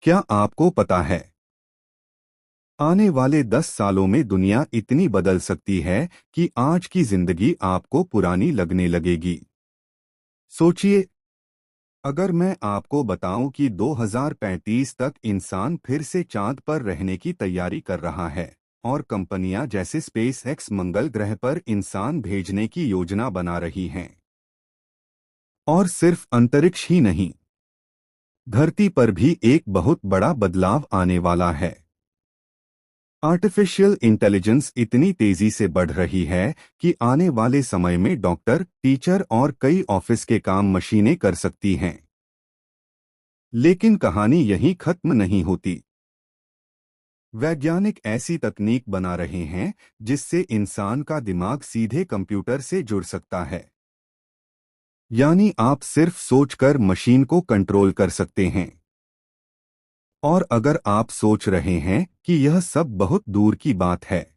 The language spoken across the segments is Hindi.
क्या आपको पता है आने वाले 10 सालों में दुनिया इतनी बदल सकती है कि आज की जिंदगी आपको पुरानी लगने लगेगी। सोचिए, अगर मैं आपको बताऊं कि 2035 तक इंसान फिर से चांद पर रहने की तैयारी कर रहा है और कंपनियां जैसे स्पेस एक्स मंगल ग्रह पर इंसान भेजने की योजना बना रही हैं। और सिर्फ अंतरिक्ष ही नहीं, धरती पर भी एक बहुत बड़ा बदलाव आने वाला है। आर्टिफिशियल इंटेलिजेंस इतनी तेजी से बढ़ रही है कि आने वाले समय में डॉक्टर, टीचर और कई ऑफिस के काम मशीनें कर सकती हैं। लेकिन कहानी यहीं खत्म नहीं होती। वैज्ञानिक ऐसी तकनीक बना रहे हैं जिससे इंसान का दिमाग सीधे कंप्यूटर से जुड़ सकता है। यानी आप सिर्फ सोचकर मशीन को कंट्रोल कर सकते हैं। और अगर आप सोच रहे हैं कि यह सब बहुत दूर की बात है,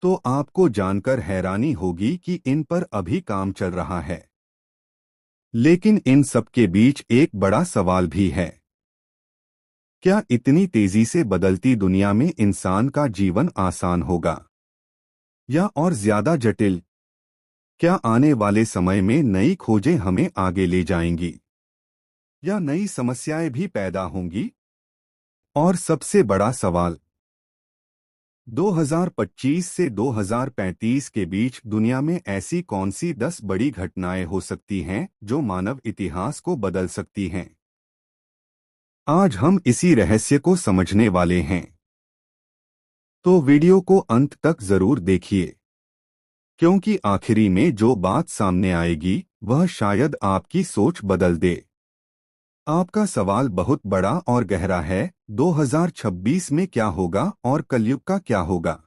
तो आपको जानकर हैरानी होगी कि इन पर अभी काम चल रहा है। लेकिन इन सब के बीच एक बड़ा सवाल भी है। क्या इतनी तेजी से बदलती दुनिया में इंसान का जीवन आसान होगा या और ज्यादा जटिल? क्या आने वाले समय में नई खोजें हमें आगे ले जाएंगी या नई समस्याएं भी पैदा होंगी? और सबसे बड़ा सवाल, 2025 से 2035 के बीच दुनिया में ऐसी कौन सी 10 बड़ी घटनाएं हो सकती हैं जो मानव इतिहास को बदल सकती हैं? आज हम इसी रहस्य को समझने वाले हैं। तो वीडियो को अंत तक जरूर देखिए, क्योंकि आखिरी में जो बात सामने आएगी वह शायद आपकी सोच बदल दे। आपका सवाल बहुत बड़ा और गहरा है, 2026 में क्या होगा और कलयुग का क्या होगा?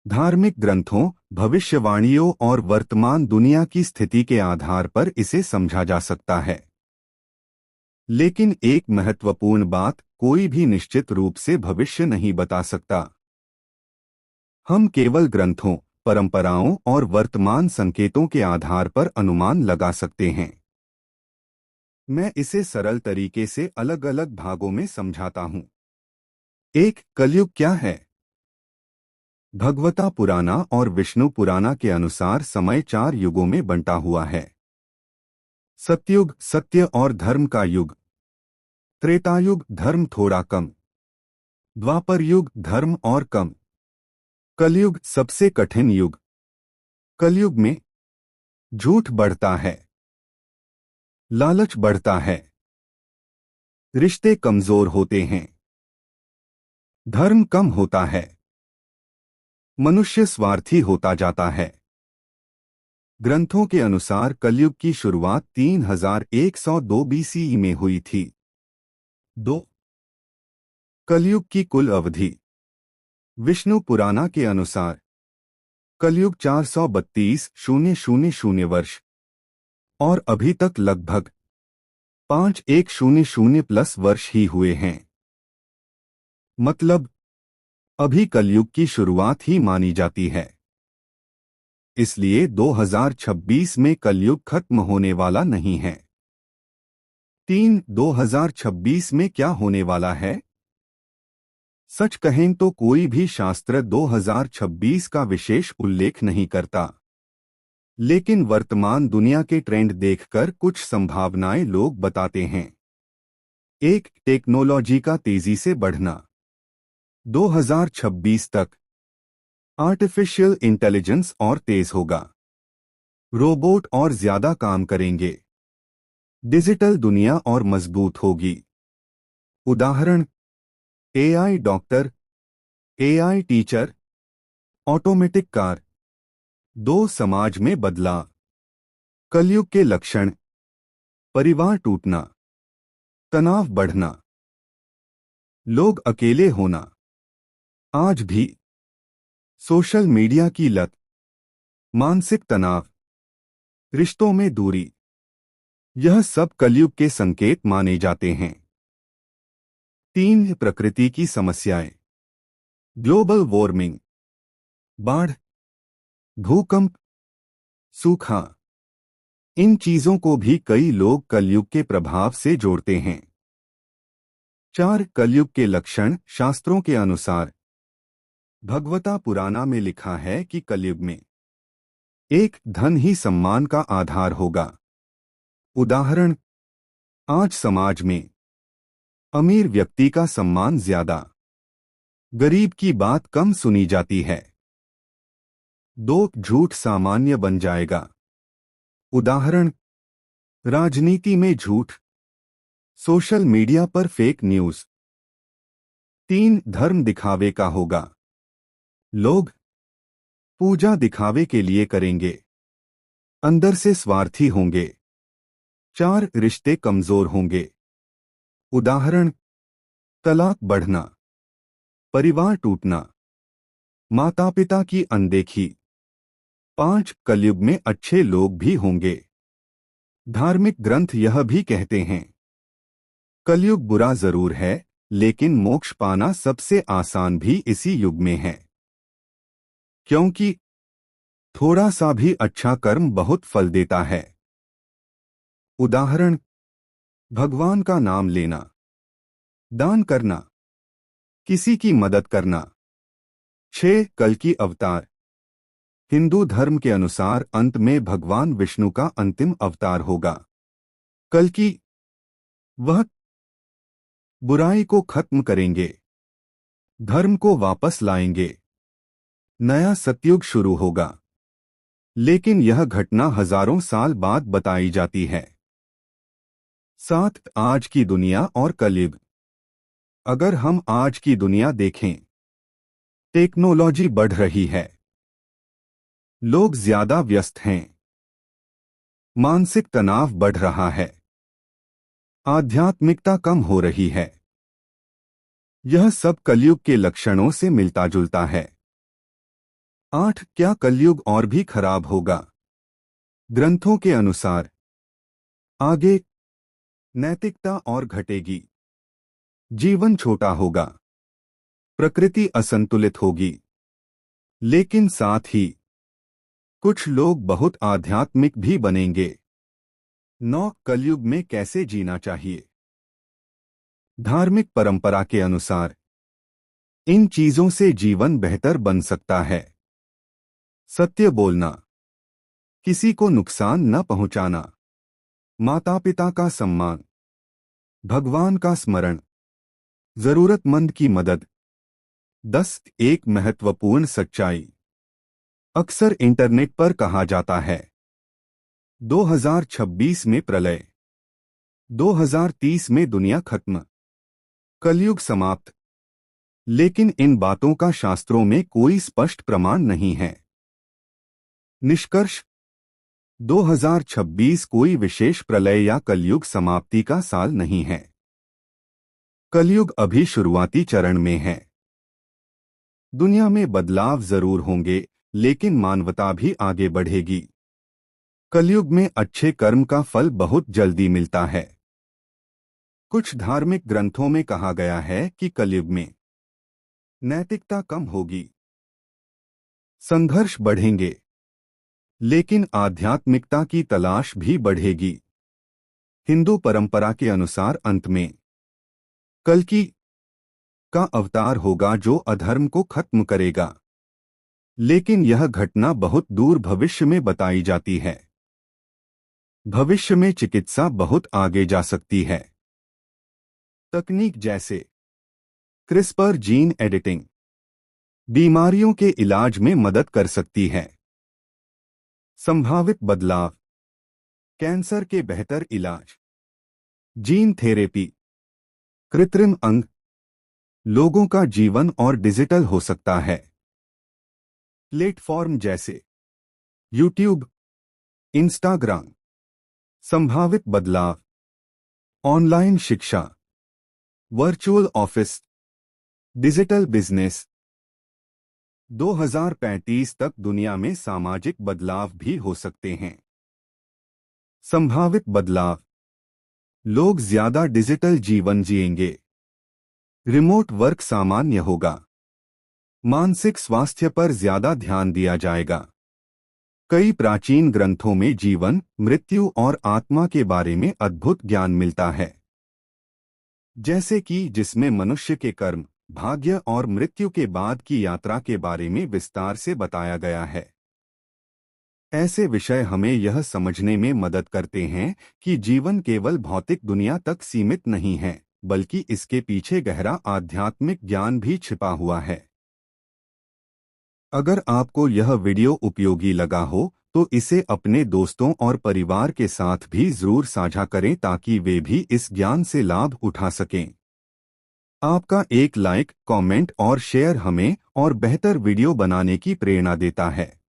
धार्मिक ग्रंथों, भविष्यवाणियों और वर्तमान दुनिया की स्थिति के आधार पर इसे समझा जा सकता है। लेकिन एक महत्वपूर्ण बात, कोई भी निश्चित रूप से भविष्य नहीं बता सकता। हम केवल ग्रंथों, परंपराओं और वर्तमान संकेतों के आधार पर अनुमान लगा सकते हैं। मैं इसे सरल तरीके से अलग अलग भागों में समझाता हूं। एक, कलयुग क्या है? भगवता पुराना और विष्णु पुराना के अनुसार समय 4 युगों में बंटा हुआ है। सतयुग, सत्य और धर्म का युग। त्रेतायुग, धर्म थोड़ा कम। द्वापर युग, धर्म और कम। कलयुग, सबसे कठिन युग। कलयुग में झूठ बढ़ता है, लालच बढ़ता है, रिश्ते कमजोर होते हैं, धर्म कम होता है, मनुष्य स्वार्थी होता जाता है। ग्रंथों के अनुसार कलयुग की शुरुआत 3102 बीसीई में हुई थी। 2, कलयुग की कुल अवधि। विष्णु पुराना के अनुसार कलयुग 432,000 वर्ष और अभी तक लगभग 5100 प्लस वर्ष ही हुए हैं। मतलब अभी कलयुग की शुरुआत ही मानी जाती है। इसलिए 2026 में कलयुग खत्म होने वाला नहीं है। 3, 2026 में क्या होने वाला है? सच कहें तो कोई भी शास्त्र 2026 का विशेष उल्लेख नहीं करता। लेकिन वर्तमान दुनिया के ट्रेंड देखकर कुछ संभावनाएं लोग बताते हैं। एक, टेक्नोलॉजी का तेजी से बढ़ना। 2026 तक आर्टिफिशियल इंटेलिजेंस और तेज होगा। रोबोट और ज्यादा काम करेंगे। डिजिटल दुनिया और मजबूत होगी। उदाहरण, AI doctor, AI teacher, automatic car. 2, समाज में बदलाव। कलयुग के लक्षण, परिवार टूटना, तनाव बढ़ना, लोग अकेले होना। आज भी सोशल मीडिया की लत, मानसिक तनाव, रिश्तों में दूरी, यह सब कलयुग के संकेत माने जाते हैं। 3, प्रकृति की समस्याएं। ग्लोबल वार्मिंग, बाढ़, भूकंप, सूखा। इन चीजों को भी कई लोग कलयुग के प्रभाव से जोड़ते हैं। 4 कलयुग के लक्षण शास्त्रों के अनुसार। भगवता पुराना में लिखा है कि कलयुग में 1 धन ही सम्मान का आधार होगा। उदाहरण, आज समाज में अमीर व्यक्ति का सम्मान ज्यादा, गरीब की बात कम सुनी जाती है। 2 झूठ सामान्य बन जाएगा। उदाहरण, राजनीति में झूठ, सोशल मीडिया पर फेक न्यूज। 3 धर्म दिखावे का होगा। लोग पूजा दिखावे के लिए करेंगे, अंदर से स्वार्थी होंगे। 4 रिश्ते कमजोर होंगे। उदाहरण, तलाक बढ़ना, परिवार टूटना, माता पिता की अनदेखी। 5 कलयुग में अच्छे लोग भी होंगे। धार्मिक ग्रंथ यह भी कहते हैं, कलयुग बुरा जरूर है, लेकिन मोक्ष पाना सबसे आसान भी इसी युग में है, क्योंकि थोड़ा सा भी अच्छा कर्म बहुत फल देता है। उदाहरण, भगवान का नाम लेना, दान करना, किसी की मदद करना। 6 कल की अवतार। हिंदू धर्म के अनुसार अंत में भगवान विष्णु का अंतिम अवतार होगा। कल की वह बुराई को खत्म करेंगे, धर्म को वापस लाएंगे, नया सतयुग शुरू होगा। लेकिन यह घटना हजारों साल बाद बताई जाती है। 7 आज की दुनिया और कलयुग। अगर हम आज की दुनिया देखें, टेक्नोलॉजी बढ़ रही है, लोग ज्यादा व्यस्त हैं, मानसिक तनाव बढ़ रहा है, आध्यात्मिकता कम हो रही है। यह सब कलयुग के लक्षणों से मिलता जुलता है। 8 क्या कलयुग और भी खराब होगा? ग्रंथों के अनुसार आगे नैतिकता और घटेगी, जीवन छोटा होगा, प्रकृति असंतुलित होगी, लेकिन साथ ही कुछ लोग बहुत आध्यात्मिक भी बनेंगे। 9 कलयुग में कैसे जीना चाहिए? धार्मिक परंपरा के अनुसार इन चीजों से जीवन बेहतर बन सकता है। सत्य बोलना, किसी को नुकसान न पहुंचाना, माता पिता का सम्मान, भगवान का स्मरण, जरूरतमंद की मदद। 10 एक महत्वपूर्ण सच्चाई। अक्सर इंटरनेट पर कहा जाता है 2026 में प्रलय, 2030 में दुनिया खत्म, कलयुग समाप्त। लेकिन इन बातों का शास्त्रों में कोई स्पष्ट प्रमाण नहीं है। निष्कर्ष, 2026 कोई विशेष प्रलय या कलयुग समाप्ति का साल नहीं है। कलयुग अभी शुरुआती चरण में है। दुनिया में बदलाव जरूर होंगे, लेकिन मानवता भी आगे बढ़ेगी। कलयुग में अच्छे कर्म का फल बहुत जल्दी मिलता है। कुछ धार्मिक ग्रंथों में कहा गया है कि कलयुग में नैतिकता कम होगी, संघर्ष बढ़ेंगे, लेकिन आध्यात्मिकता की तलाश भी बढ़ेगी। हिंदू परंपरा के अनुसार अंत में कल्कि का अवतार होगा जो अधर्म को खत्म करेगा, लेकिन यह घटना बहुत दूर भविष्य में बताई जाती है। भविष्य में चिकित्सा बहुत आगे जा सकती है। तकनीक जैसे क्रिस्पर जीन एडिटिंग बीमारियों के इलाज में मदद कर सकती है। संभावित बदलाव, कैंसर के बेहतर इलाज, जीन थेरेपी, कृत्रिम अंग, लोगों का जीवन और डिजिटल हो सकता है। प्लेटफॉर्म जैसे यूट्यूब, इंस्टाग्राम। संभावित बदलाव, ऑनलाइन शिक्षा, वर्चुअल ऑफिस, डिजिटल बिजनेस। 2035 तक दुनिया में सामाजिक बदलाव भी हो सकते हैं। संभावित बदलाव, लोग ज्यादा डिजिटल जीवन जिएंगे, रिमोट वर्क सामान्य होगा, मानसिक स्वास्थ्य पर ज्यादा ध्यान दिया जाएगा। कई प्राचीन ग्रंथों में जीवन, मृत्यु और आत्मा के बारे में अद्भुत ज्ञान मिलता है। जैसे कि जिसमें मनुष्य के कर्म, भाग्य और मृत्यु के बाद की यात्रा के बारे में विस्तार से बताया गया है। ऐसे विषय हमें यह समझने में मदद करते हैं कि जीवन केवल भौतिक दुनिया तक सीमित नहीं है, बल्कि इसके पीछे गहरा आध्यात्मिक ज्ञान भी छिपा हुआ है। अगर आपको यह वीडियो उपयोगी लगा हो तो इसे अपने दोस्तों और परिवार के साथ भी जरूर साझा करें ताकि वे भी इस ज्ञान से लाभ उठा सकें। आपका एक लाइक, कमेंट और शेयर हमें और बेहतर वीडियो बनाने की प्रेरणा देता है।